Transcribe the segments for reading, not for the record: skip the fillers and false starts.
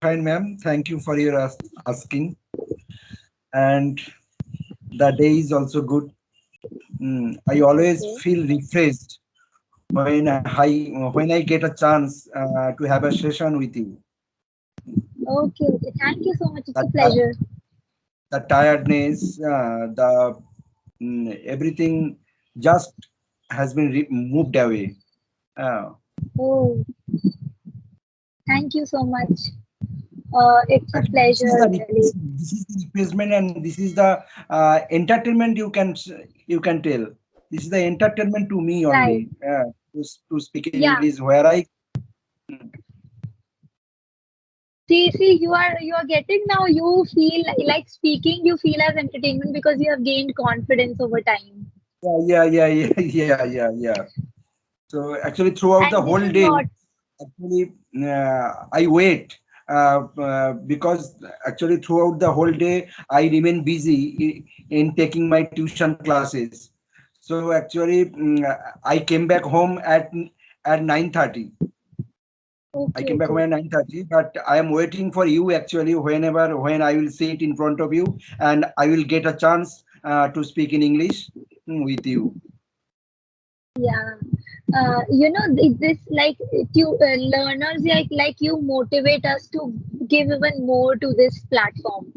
fine, ma'am. Thank you for your asking. And the day is also good. I always Okay. feel refreshed when I get a chance to have a session with you. Okay, okay. Thank you so much. It's The, a pleasure. the tiredness, the everything just has been moved away. Uh, Oh, thank you so much. It's a Actually, pleasure, really. this is the replacement, and this is the entertainment. You can tell. This is the entertainment to me Right. only. To speak in Yeah. English, where I See, you are getting now. You feel like speaking. You feel as entertainment because you have gained confidence over time. yeah. So actually, throughout the And this whole is day, what. actually, I wait because actually throughout the whole day I remain busy in taking my tuition classes. So actually, I came back home at 9:30. I Okay, came back home okay. at 9:30, but I am waiting for you actually when I will sit in front of you and I will get a chance to speak in English with you. Yeah. This like learners like you motivate us to give even more to this platform.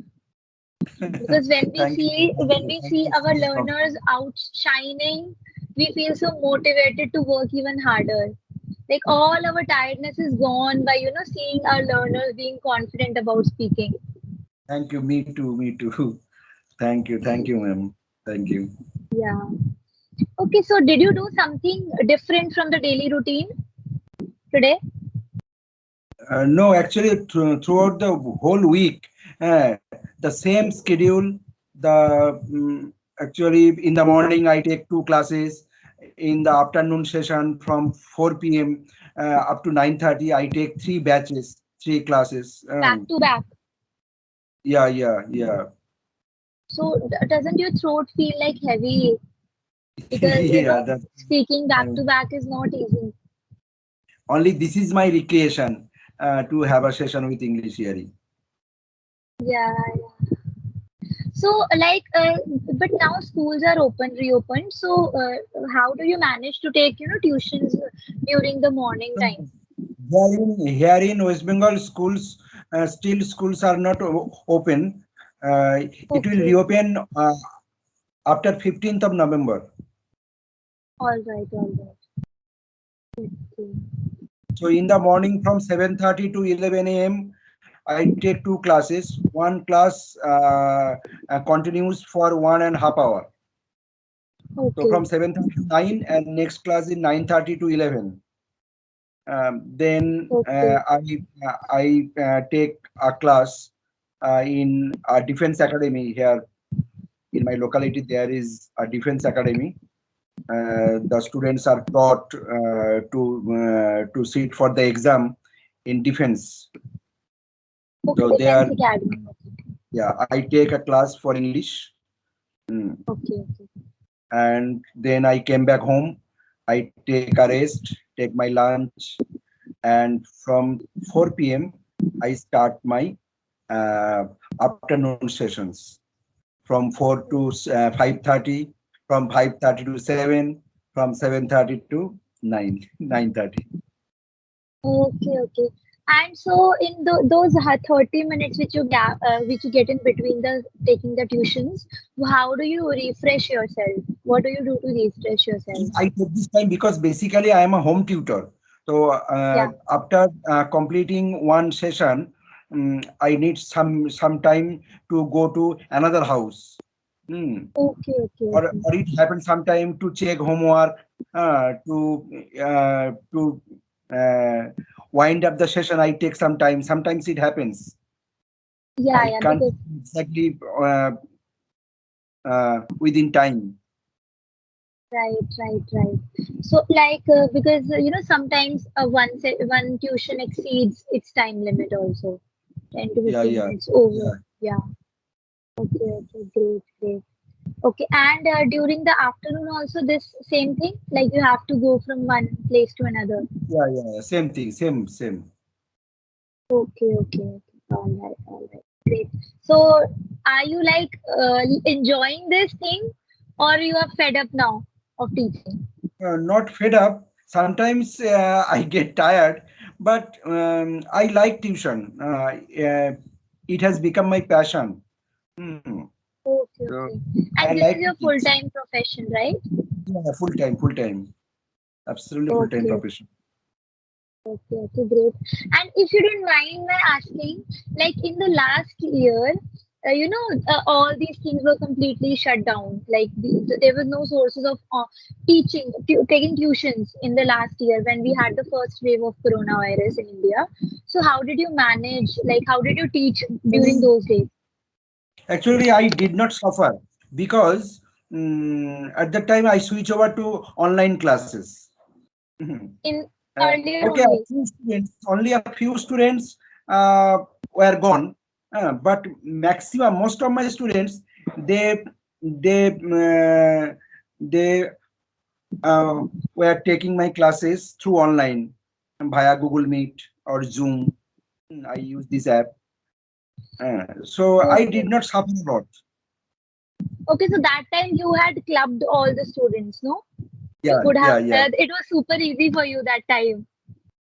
Because when we Thank you so see much. when we Thank see you so our much. learners outshining, we feel so motivated to work even harder. Like all our tiredness is gone by seeing our learners being confident about speaking. Thank you. Me too. Me too. Thank you, ma'am. Thank you. Yeah. Okay, so did you do something different from the daily routine today? No, actually, throughout the whole week, the same schedule. Actually, in the morning I take two classes. In the afternoon session from 4 p.m. Up to 9:30, I take three batches, three classes. Back to back. Yeah. So doesn't your throat feel like heavy? Because Yeah. That speaking back uh, to back is not easy. only this is my recreation to have a session with English Yaari. Yeah, yeah. So, but now schools are reopened. So, how do you manage to take, tuitions during the morning time? Here in West Bengal, schools still schools are not open. It will Okay, reopen after 15th of November. all right, all right. Okay. So in the morning from 7:30 to 11 a.m., I take two classes. One class continues for 1.5 hours. So Okay, from 7:30 to 9, and next class is 9:30 to 11. Then okay, I take a class in a defense academy here in my locality. There is a defense academy. The students are taught to sit for the exam in defense. okay. So they Defense are, Academy. yeah. I take a class for English, mm, Okay, okay, and then I came back home. I take a rest, take my lunch, and from 4 p.m. I start my uh, afternoon sessions from 4 to 5:30, from 5:30 to 7, from 7:30 to 9:30. okay, okay. And so, in those 30 minutes which you get in between the taking the tuitions, how do you refresh yourself? What do you do to refresh yourself? I take this time because basically I am a home tutor. So Yeah. after completing one session, I need some time to go to another house. Mm. Okay, okay, okay. Or it happens sometime to check homework, to wind up the session. I take some time. Sometimes it happens. Yeah, I yeah, can't because exactly within time. right. So, because sometimes one tuition exceeds its time limit also, 10 to 15 minutes over. Yeah. Yeah. Okay, okay, great. Okay, and during the afternoon also this same thing, like you have to go from one place to another. Same thing. Same. Okay. All right, great. So, are you like enjoying this thing, or you are fed up now of teaching? Not fed up. Sometimes I get tired, but I like tuition. It has become my passion. Hmm. Okay, So okay. I And this is like to your teach. full-time profession, right? Yeah, full time, absolutely full time Okay, profession. okay, okay, great. And if you don't mind my asking, like in the last year, all these things were completely shut down. Like there were no sources of teaching, taking tuitions in the last year when we had the first wave of coronavirus in India. So how did you manage? Like how did you teach during Actually, those days? actually, I did not suffer because at that time I switched over to online classes. Mhm. In earlier Okay, a only. few students, only a few students uh, were gone, but maximum, most of my students, they they uh, they were taking my classes through online via Google Meet or Zoom. I use this app, so I Okay. did not suffer a lot. Okay, so that time you had clubbed all the students, no? You Yeah, could have, yeah, yeah, it was super easy for you that time.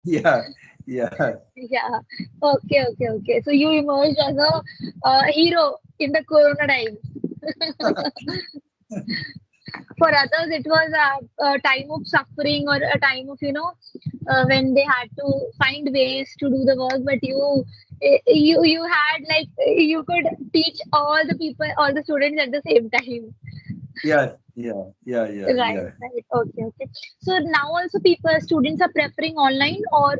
yeah, yeah. Yeah. Okay, okay, okay. So you emerged as a hero in the Corona time. For others, it was a time of suffering or a time of, when they had to find ways to do the work. But you had like you could teach all the people, all the students at the same time. Yeah, yeah, yeah, yeah, Right, yeah. right. Okay, okay. So now also people, students are preferring online or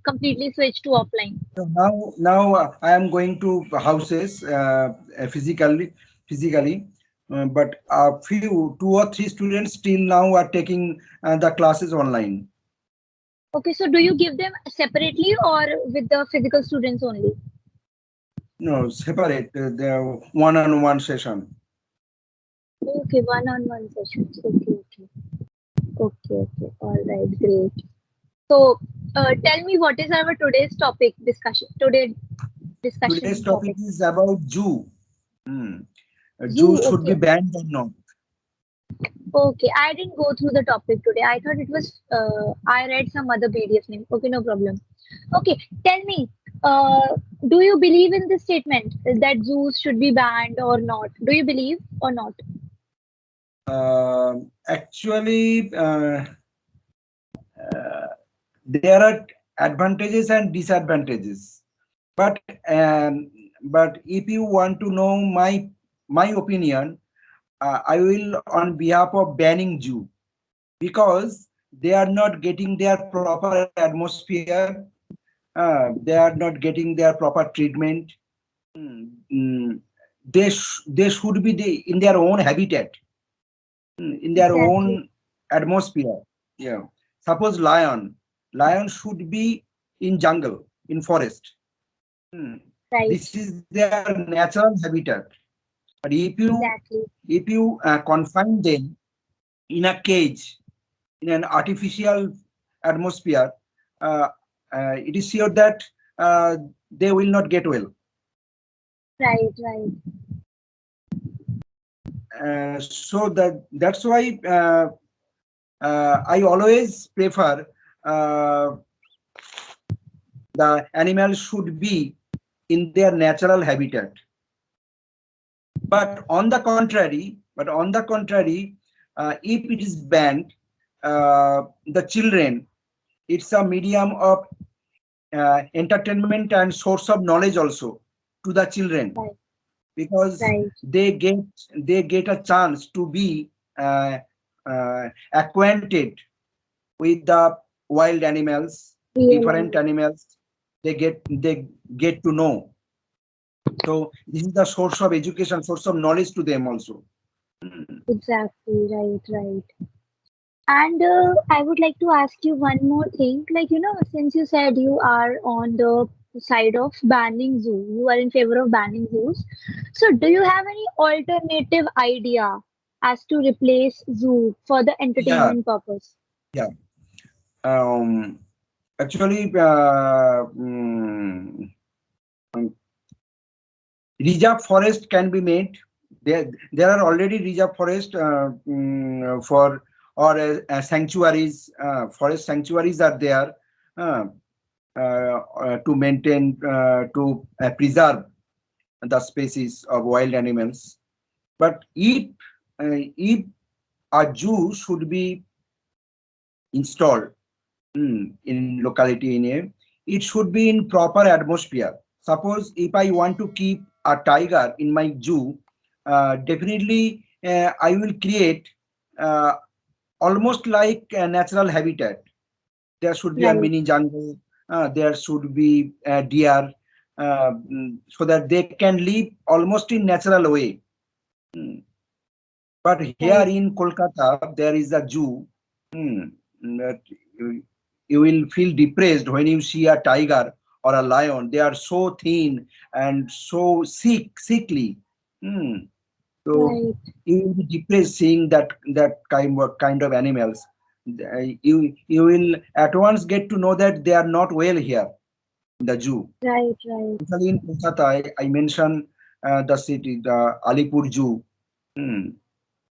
completely switch to offline. So now I am going to houses physically, but a few, two or three students still now are taking the classes online. Okay, so do you give them separately or with the physical students only? No, separate. The one-on-one session. Okay, one-on-one sessions. Okay, okay. Okay, okay. All right, great. So, tell me what is our today's topic discussion? Today Today's discussion topic topic. is about zoo. Hmm. Zoo Zoo. should be Okay. banned or not. Okay, I didn't go through the topic today. I thought it was, I read some other PDF name. Okay, no problem. Okay, tell me, do you believe in the statement that zoos should be banned or not? Do you believe or not? Actually, there are advantages and disadvantages. But but if you want to know my opinion, I will on behalf of banning Jew because they are not getting their proper atmosphere. They are not getting their proper treatment. Mm, mm, they should be in their own habitat, in their Exactly. own atmosphere. Yeah. Suppose lion should be in jungle, in forest. Hmm. Right. This is their natural habitat. But Exactly. if you confine them in a cage, in an artificial atmosphere, uh, it is sure that uh, they will not get well. Right. Right. So that's why I always prefer uh, the animals should be in their natural habitat. But if it is banned, the children, it's a medium of entertainment and source of knowledge also to the children Right. because Right. they get a chance to be acquainted with the wild animals, Real different animal. animals. They get to know. So this is the source of education, source of knowledge to them also. Mm. Exactly. Right. Right. And I would like to ask you one more thing. Like, since you said you are on the side of banning zoo, you are in favor of banning zoos. So, do you have any alternative idea as to replace zoo for the Yeah, entertainment purpose? yeah. Um, Actually, reserve forest can be made. There are already reserve forest for or sanctuaries. Forest sanctuaries are there uh, to maintain to preserve the species of wild animals. But if a zoo should be installed in locality in a, it should be in proper atmosphere. Suppose if I want to keep a tiger in my zoo, definitely I will create uh, almost like a natural habitat. There should be a right, mini jungle. There should be deer, so that they can live almost in natural way. Mm. But here right, in Kolkata, there is a zoo. Hmm, that you will feel depressed when you see a tiger or a lion. They are so thin and so sickly. Hmm. So right, you will be depressed seeing that kind of animals. You will at once get to know that they are not well here in the zoo. right, right. Especially in Kolkata, I mentioned the city, the Alipur Zoo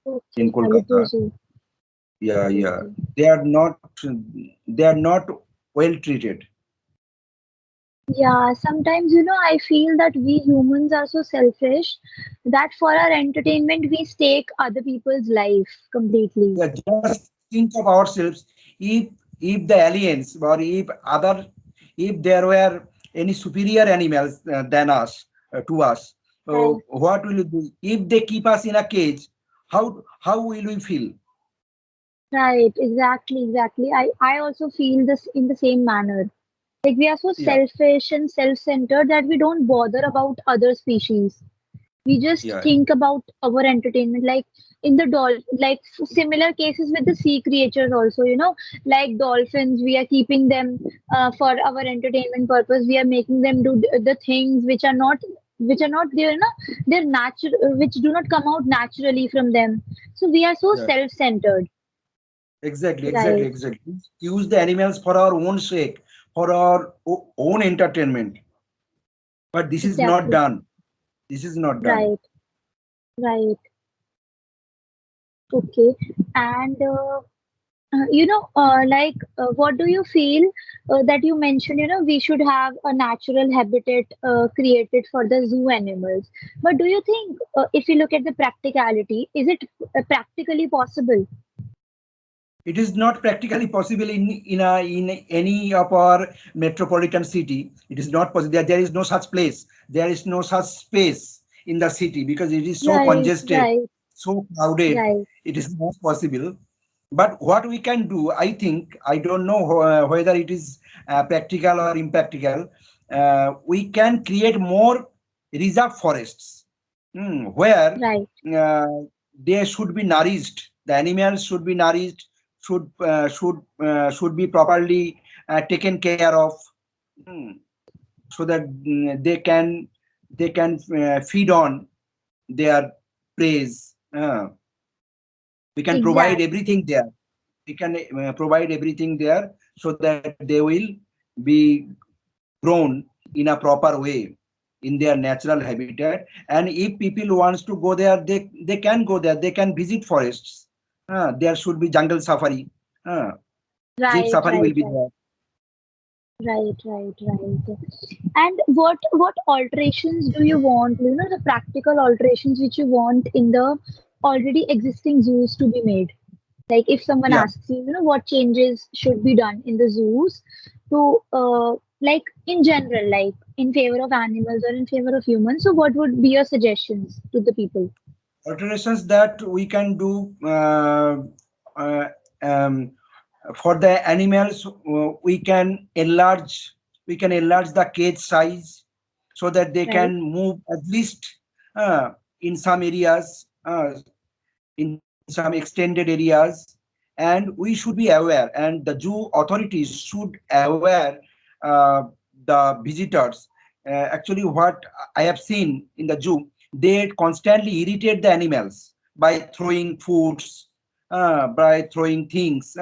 Okay, in Alipur Kolkata. Zoo. Yeah, Okay, yeah. okay. They are not they are not well treated. Yeah, sometimes, I feel that we humans are so selfish that for our entertainment, we stake other people's life completely. Yeah, just think of ourselves. If the aliens or if there were any superior animals than us to us, Right, what will we do? If they keep us in a cage, how will we feel? right, exactly, exactly. I also feel this in the same manner. Like we are so Yeah, selfish and self-centered that we don't bother about other species. We just yeah, think about our entertainment, like in the like similar cases with the sea creatures also, like dolphins. We are keeping them for our entertainment purpose. We are making them do the things which are not there, they're natural, which do not come out naturally from them. So we are so yeah. self-centered. Exactly, exactly, Right, exactly. Use the animals for our own sake, for our own entertainment. But this is not exactly. done. This is not done. Right, right. Okay. And what do you feel that you mentioned, we should have a natural habitat created for the zoo animals. But do you think, if you look at the practicality, is it practically possible? It is not practically possible in any of our metropolitan city. It is not possible. There is no such place. There is no such space in the city because it is so Right, congested, right, so crowded. right, It is not possible. But what we can do, I think, I don't know whether it is practical or impractical. We can create more reserve forests where right, uh, they should be nourished. The animals should be nourished, should be properly taken care of, mm, so that they can feed on their praise. We can provide exactly, everything there. We can provide everything there so that they will be grown in a proper way in their natural habitat. And if people wants to go there, they can go there. They can visit forests. There should be jungle safari. uh, Jeep right, safari right, will be right. there. Right, right, right. And what alterations do you want? The practical alterations which you want in the already existing zoos to be made. Like if someone Yeah, asks you, what changes should be done in the zoos to like in general, like in favor of animals or in favor of humans. So what would be your suggestions to the people? alterations that we can do uh, um, for the animals. We can enlarge the cage size so that they Right, can move at least in some areas, in some extended areas. And we should be aware, and the zoo authorities should aware uh, the visitors. Actually, what I have seen in the zoo, they constantly irritate the animals by throwing foods, by throwing things,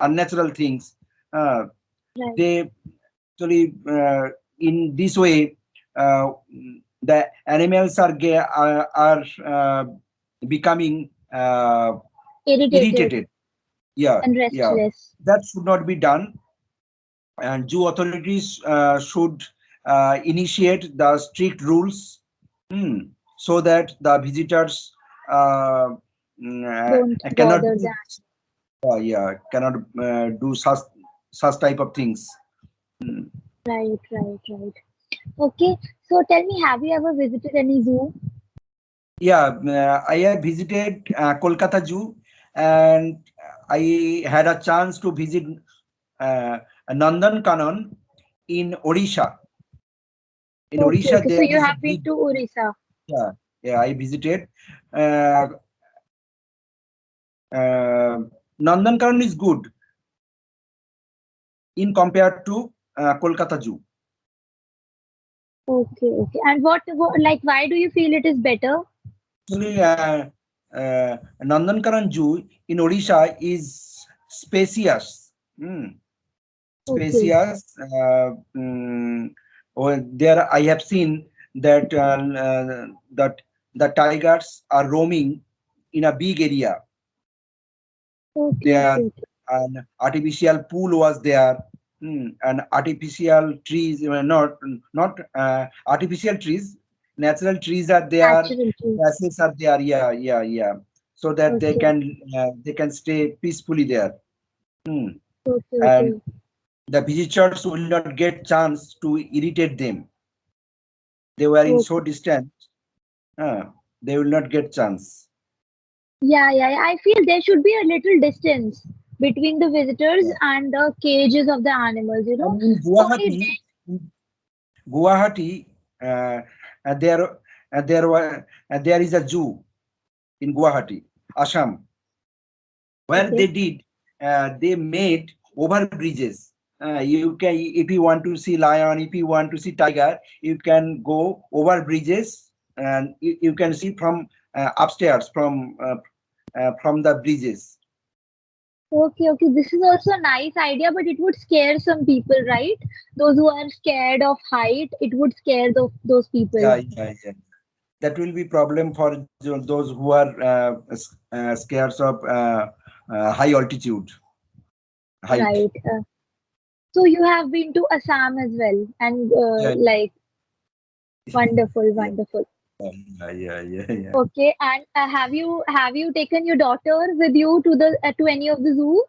unnatural things. Uh, right, they actually in this way, uh, the animals are becoming Irritated irritated. Yeah, and yeah, restless. that should not be done, and zoo authorities should initiate the strict rules, hmm, so that the visitors uh, Don't cannot bother do, them. yeah, cannot do such type of things. Hmm. Right, right, right. Okay, so tell me, have you ever visited any zoo? Yeah, I have visited Kolkata Zoo, and I had a chance to visit uh, Nandan Kanan in Odisha. In Okay, Odisha, okay. So there you is a have been big, to Orissa. yeah, yeah, I visited. Uh, Nandan Kanan is good in compared to Kolkata Zoo. Okay, okay. And what, like, why do you feel it is better? Actually, Nandan Kanan Zoo in Odisha is spacious. Okay, Spacious. There, I have seen that that the tigers are roaming in a big area. okay, There, okay, okay. an artificial pool was there, and artificial trees were not artificial trees. Natural trees are there. Natural trees. Grasses are there. Yeah, yeah, yeah. So that Okay, they can stay peacefully there. Hmm. okay, And okay. the visitors will not get chance to irritate them. They were in so Okay. distant, they will not get chance. Yeah, yeah, yeah. I feel there should be a little distance between the visitors Yeah. and the cages of the animals, you know. And in So many Guwahati, uh, there there is a zoo in Guwahati, Assam, where okay, they made over bridges. You can, if you want to see lion, if you want to see tiger, you can go over bridges, and you can see from upstairs from the bridges. okay, okay. This is also a nice idea, but it would scare some people, right? Those who are scared of height, it would scare those people. Yeah, yeah, yeah. That will be problem for those who are scared of high altitude height. Right. So you have been to Assam as well, and Yeah, like wonderful, yeah, wonderful. yeah, yeah, yeah, yeah. Okay, and have you taken your daughter with you to any of the zoo?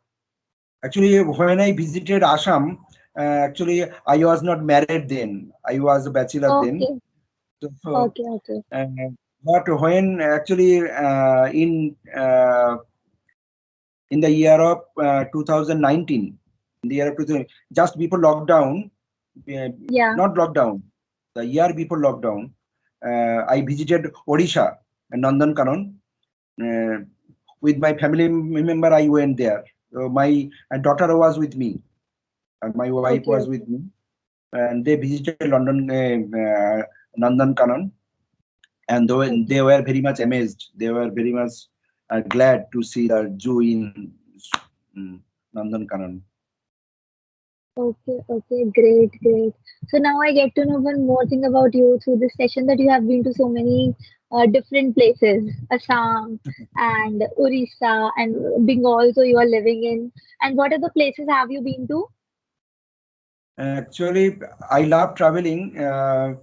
Actually, when I visited Assam, actually I was not married then. I was a bachelor then. Okay, So, okay, okay, uh, but when actually in the year of 2019, in the year of 2000, just before lockdown, uh, yeah. not lockdown, the year before lockdown, I visited Odisha and Nandan Kanan. Uh, with my family member, I went there. My daughter was with me, and my wife Okay, was with okay, me, and they visited London, Nandan Kanan, and they okay, were very much amazed. They were very much glad to see the zoo in mm, Nandan Kanan. okay, okay. Great, great. So now I get to know one more thing about you through this session that you have been to so many different places, Assam and Orissa and Bengal. So you are living in. And what other places have you been to? Actually, I love traveling. I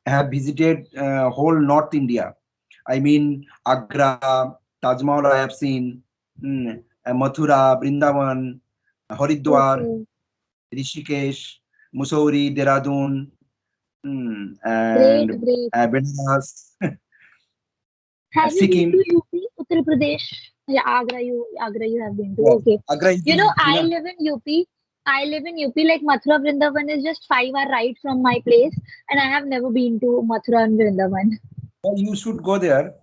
have visited whole North India. I mean Agra, Taj Mahal I have seen, Mathura, Brindavan, Haridwar, Okay, Rishikesh, Mussoorie, Dehradun, great, and great. Benares, Have you been Sikkim. to UP, Uttar Pradesh? Yeah, Agra you have been to. Yeah, Okay. Agra is You know, in I live in UP. I live in UP, like Mathura Vrindavan is just 5 hour ride from my place, and I have never been to Mathura and Vrindavan. you should go there.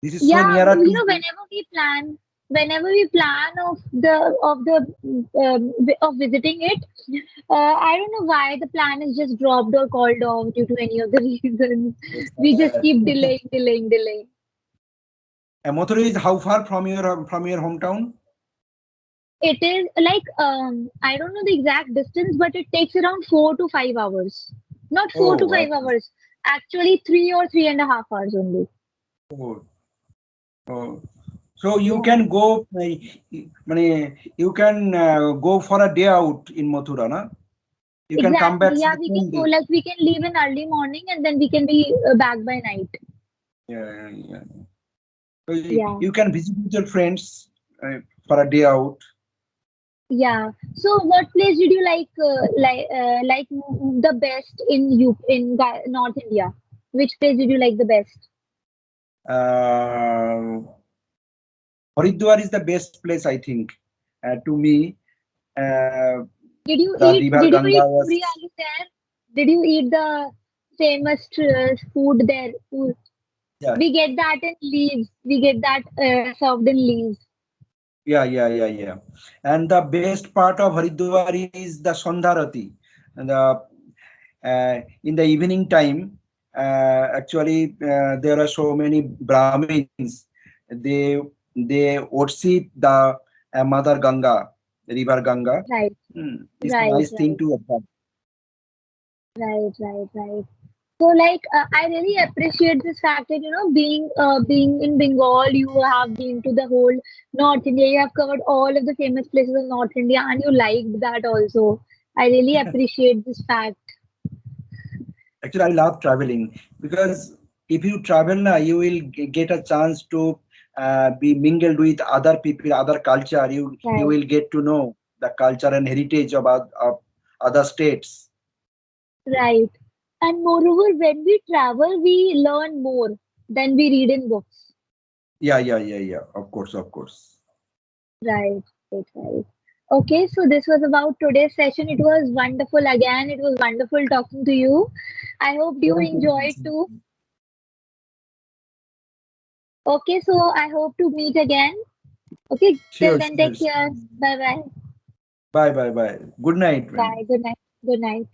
This is so Yeah, nearer to you know, you. whenever we plan of visiting it, I don't know why the plan is just dropped or called off due to any of the reasons. We just keep delaying, delaying, delaying. Mathura is how far from your hometown? It is like I don't know the exact distance, but it takes around 4 to 5 hours. Not four to Oh, five hours. Actually, 3 or 3.5 hours only. oh, oh. So you Yeah. can go, you can go for a day out in Mathura, na? You can come Exactly. back Yeah, the we can same go day. like we can leave in early morning and then we can be back by night. Yeah, yeah. So Yeah. you can visit with your friends for a day out. Yeah. So, what place did you like the best in North India? Which place did you like the best? Uh, Haridwar is the best place, I think, to me. Uh, the river Did you Ganga eat puri was, aloo there? Did you eat the famous food there? yeah, We get that in leaves. We get that served in leaves. yeah. And the best part of Haridwar is the Sandharati. And in the evening time, actually, there are so many Brahmins. They they worship the Mother Ganga, River Ganga. Right, It's a right, nice thing right, to observe. right. So, like, I really appreciate this fact that being in Bengal, you have been to the whole North India. You have covered all of the famous places of North India, and you liked that also. I really appreciate this fact. Actually, I love traveling because if you travel now, you will get a chance to be mingled with other people, other culture. You Right, will get to know the culture and heritage of other states. right. And moreover, when we travel, we learn more than we read in books. Yeah. Of course. Right, right. Okay, so this was about today's session. It was wonderful again. It was wonderful talking to you. I hope you Thank you. enjoyed too. Okay, so I hope to meet again. Okay, till Sure, then, sure. take care. Bye bye. Bye. Good night, man. Bye. Good night. Good night.